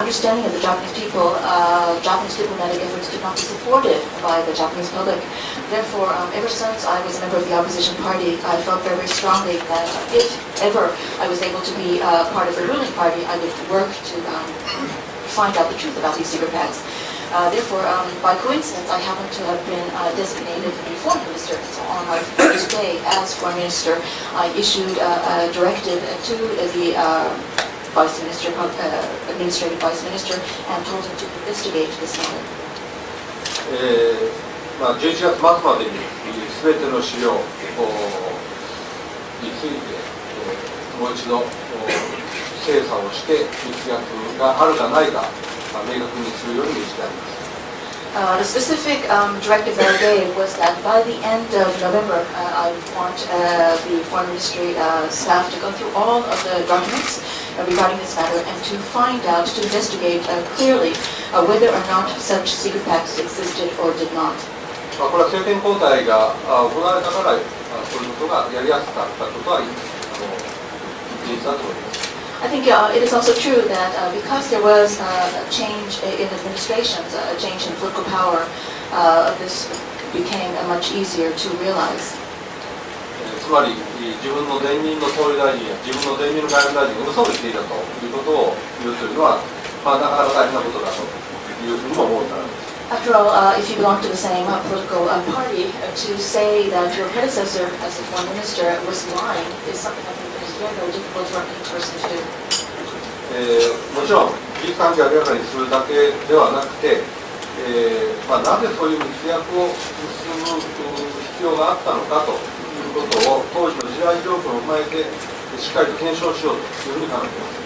understanding of the Japanese people, Japanese diplomatic efforts could not be supported by the Japanese public. Therefore, ever since I was a member of the opposition party, I felt very, very strongly that if ever I was able to be part of the ruling party, I would work to find out the truth about these secret pacts. Therefore, by coincidence, I happen to have been designated a foreign minister. So on my first day as foreign minister, I issued a directive to the vice minister, administrative vice minister, and told him to investigate this matter. 11月末までに全ての資料についてもう一度精査をして密約があるかないか明確にするようにしてあります。The specific directive that I gave was that by the end of November, I want the foreign ministry staff to go through all of the documents regarding this matter and to find out, to investigate clearly whether or not such secret pacts existed or did not. これは政権交代が行われたからそういうことがやりやすかったことは事実だと思います。I think it is also true that because there was a change in administrations, a change in political power, this became much easier to realize. つまり自分の前任の総理大臣や自分の前任の外務大臣が嘘を言っていたということを言うというのは、なかなか大変なことだというふうにも思うからです。After all, if you belong to the same political party, to say that your predecessor as the foreign minister was lying is something I think that is very, very difficult for any person to do. もちろん事実関係を明らかにするだけではなくて、なぜそういう密約を結ぶ必要があったのかということを当時の時代状況を踏まえてしっかりと検証しようというふうに考えています。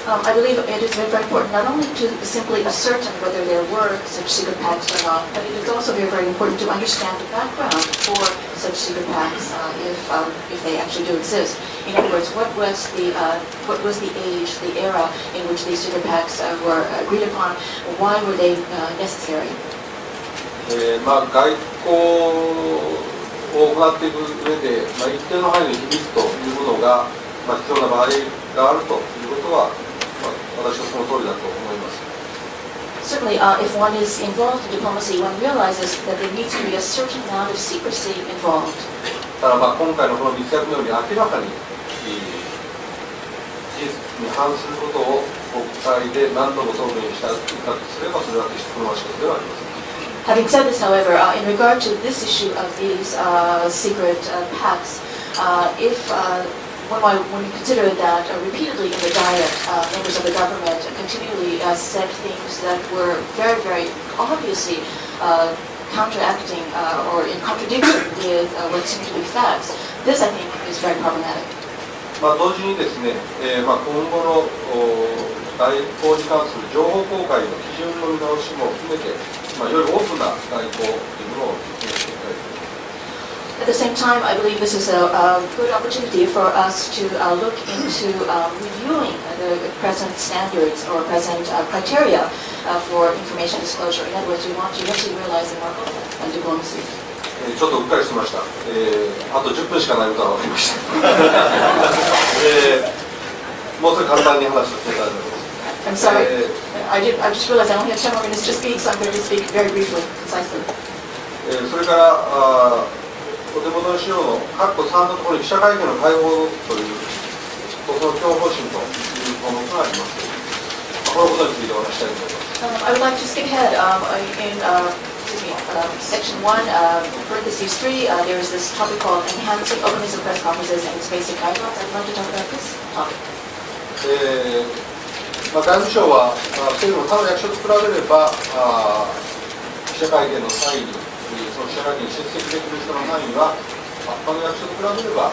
I believe it is very, very important not only to simply ascertain whether there were such secret pacts or not, but it is also very, very important to understand the background for such secret pacts if they actually do exist. In other words, what was the age, the era in which these secret pacts were agreed upon? Why were they necessary? 外交を行っていく上で、一定の範囲の秘密というものが、必要な場合があるということは私はその通りだと思います。Certainly, if one is involved in diplomacy, one realizes that there needs to be a certain amount of secrecy involved. ただ今回のこの密約のように明らかに事実に反することを国会で何度も答弁したとすれば、それは決して好ましいことではありません。Having said this, however, in regard to this issue of these secret pacts, when we consider that repeatedly in the Diet, members of the government continually said things that were very, very obviously counteracting or in contradiction with what seemed to be facts, this I think is very problematic. 同時にですね、今後の外交に関する情報公開の基準の見直しも含めて、よりオープンな外交というものを実現していきたいと思います。At the same time, I believe this is a good opportunity for us to look into reviewing the present standards or present criteria for information disclosure. In other words, we want to actually realize the more open diplomacy. ちょっとうっかりしてました。あと10分しかないことが分かりました。もう少し簡単に話をしていただきます。I'm sorry. I just realized I only have 10 more minutes to speak, so I'm going to speak very briefly, concisely. それからお手元の資料の括弧3のところに記者会見の開放というその基本方針という項目があります。このことについてお話したいと思います。I would like to skip ahead in section 1, parentheses 3, there is this topic called enhancing openness of press conferences and its basic guidelines. I'd like to talk about this topic. 外務省は政府の他の役所と比べれば記者会見の際にその記者会見に出席できる人の範囲は他の役所と比べれば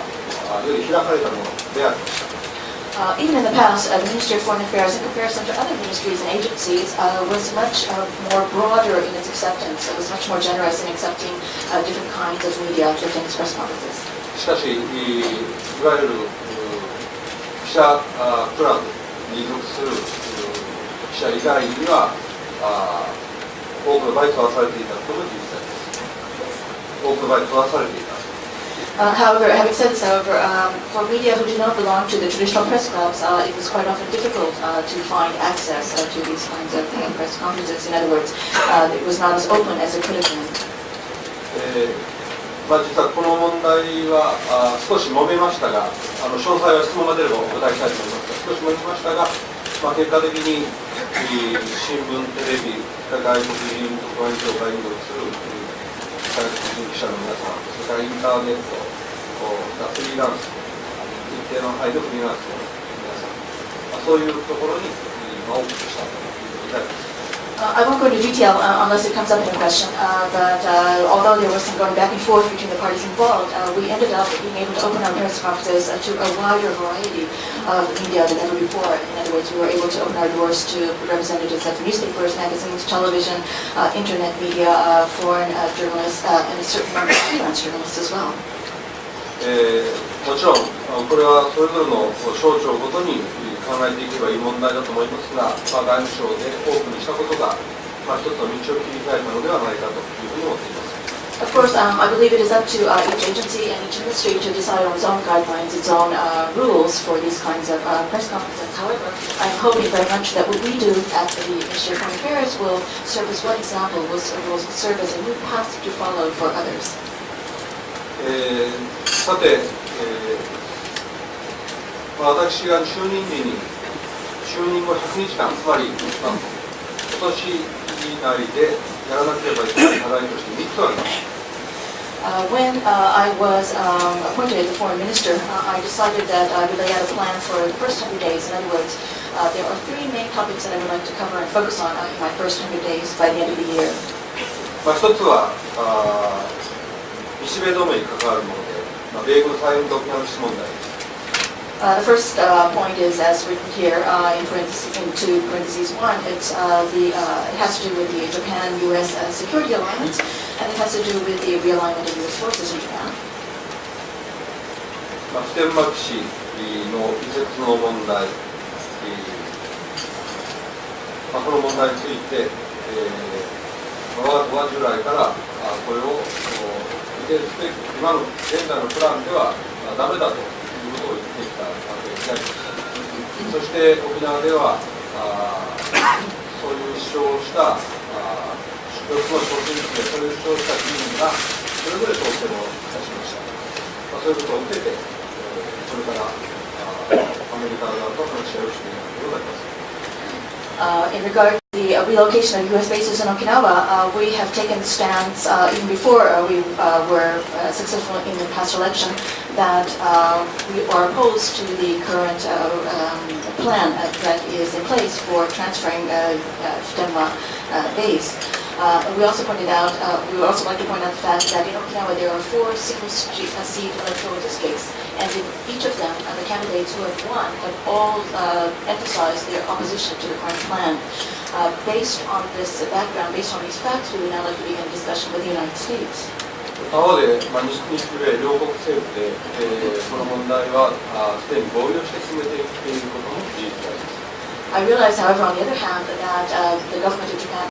より開かれたものでありました。Even in the past, the Ministry of Foreign Affairs, in comparison to other ministries and agencies, was much more broader in its acceptance. It was much more generous in accepting different kinds of media to attend press conferences. しかし、いわゆる記者クラブに属する記者以外には多くの場合取らされていたことも実際です。多くの場合取らされていた。However, having said this, for media who do not belong to the traditional press clubs, it was quite often difficult to find access to these kinds of press conferences. In other words, it was not as open as it could have been. 実はこの問題は少し揉めましたが、詳細は質問が出ればお答えしたいと思いますが、少し揉めましたが、結果的に新聞、テレビ、外国人特派員協会に属する外国人記者の皆さん、それからインターネット、フリーランス、一定の範囲のフリーランスの皆さん、そういうところに多くしたということになります。I won't go into detail unless it comes up in a question, but although there was some going back and forth between the parties involved, we ended up being able to open our press conferences to a wider variety of media than ever before. In other words, we were able to open our doors to representatives of newspapers, magazines, television, internet media, foreign journalists, and a certain number of freelance journalists as well. もちろんこれはそれぞれの省庁ごとに考えていけばいい問題だと思いますが、外務省でオープンにしたことが、一つの道を切り開いたのではないかというふうに思っています。Of course, I believe it is up to each agency and each ministry to decide on its own guidelines, its own rules for these kinds of press conferences. However, I'm hoping very much that what we do at the Ministry of Foreign Affairs will serve as one example, will serve as a new path to follow for others. さて、私が就任後100日間、つまり、今年以内でやらなければいけない課題として3つあります。When I was appointed as the foreign minister, I decided that I would lay out a plan for the first 100 days. In other words, there are three main topics that I would like to cover and focus on in my first 100 days by the end of the year. 一つは日米同盟に関わるもので、米軍債務独占基地問題です。The first point is, as written here in parentheses 1, it has to do with the Japan-U.S. security alliance, and it has to do with the realignment of U.S. forces in Japan. 普天間基地の移設の問題、この問題について、我が党は従来からこれを移設して今の現在のプランではダメだということを言ってきたわけであります。そして沖縄ではそういう主張をした4つの小選挙でそういう主張をした議員がそれぞれ当選をいたしました。そういうことを受けてこれからアメリカ側と話し合いをしていくことになります。In regard to the relocation of U.S. bases in Okinawa, we have taken the stance even before we were successful in the past election that we are opposed to the current plan that is in place for transferring Futenma base. We also pointed out, we would also like to point out the fact that in Okinawa there are 4 single-seat electoral districts, and in each of them, the candidates who have won have all emphasized their opposition to the current plan. Based on this background, based on these facts, we would now like to begin a discussion with the United States. 他方で、日米両国政府で、この問題はすでに合意をして進めていっていることも事実であります。I realize, however, on the other hand, that the government of Japan